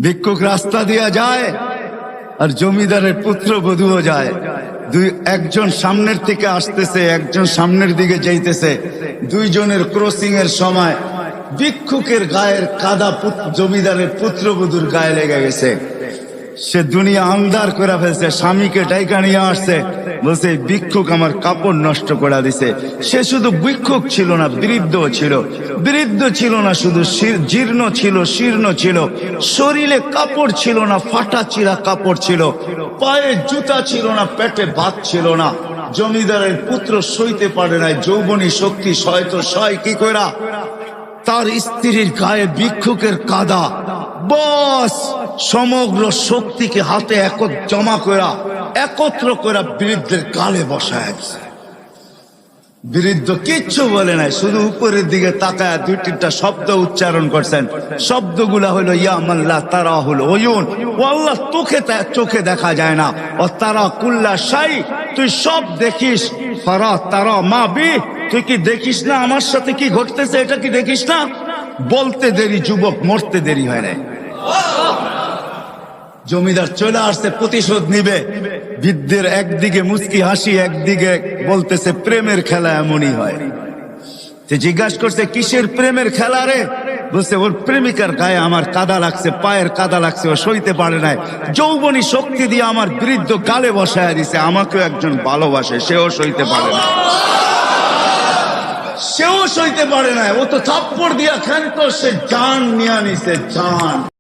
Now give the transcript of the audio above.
ভিক্ষুক রাস্তা দিয়া যায় আর জমিদারের পুত্রবধূও যায়। একজন সামনের থেকে আসতেছে, একজন সামনের দিকে যাইতেছে। দুইজনের ক্রসিং এর সময় ভিক্ষুকের গায়ের কাদা জমিদারের পুত্রবধূর গায়ে লেগে গেছে। সে দুনিয়া আন্ধার করে ফেলছে, স্বামীকে ডাইকা নিয়ে আসছে, বলছে ভিক্ষুক আমার কাপড় নষ্ট করে দিছে। সে শুধু ভিক্ষুক ছিল না, বৃদ্ধ ছিল। বৃদ্ধ ছিল না শুধু, জীর্ণ ছিল, শীর্ণ ছিল, শরীরে কাপড় ছিল না, ফাটা চিরা কাপড় ছিল, পায়ে জুতা ছিল না, পেটে ভাত ছিল না। জমিদারের পুত্র সইতে পারে নাই, যৌবনী শক্তি সয়তো সয় কি কইরা তার স্ত্রীর গায়ে ভিক্ষুকের কাদা, বস সমগ্র শক্তিকে হাতে একত্র করা বৃদ্ধের গালে বসায় দিছে। বৃদ্ধ কিচ্ছু বলে নাই, শুধু উপরের দিকে তাকায় দুই তিনটা শব্দ উচ্চারণ করছেন। শব্দগুলা হলো ইয়া মাল্লা তারা হলো ওয়ুন, ও আল্লাহ চোখে দেখা যায় না, ও তারা কুল্লা শাই, তুই সব দেখিস, ফারা তারা মা বি, তুই কি দেখিস না আমার সাথে কি ঘটতেছে, এটা কি দেখিস না? বলতে দেরি যুবক, মরতে দেরি হয় না। জমিদার চলে আসছে, প্রতিশোধ নিবে। বৃদ্ধের একদিকে মুচকি হাসি, একদিকে বলতেছে প্রেমের খেলা এমনই হয়। জিজ্ঞাসা করছে কিসের প্রেমের খেলা রে? বলছে ওর প্রেমিকার গায়ে আমার কাদা লাগছে, পায়ের কাদা লাগছে, ও সইতে পারে নাই, যৌবনী শক্তি দিয়ে আমার বৃদ্ধ গালে বসায় দিছে। আমাকেও একজন ভালোবাসে, সেও সইতে পারে না, সেও সইতে পারে না। ও তো থাপ্পড় দিয়া ক্ষান্ত, সে জান নিয়ে নিছে, জান।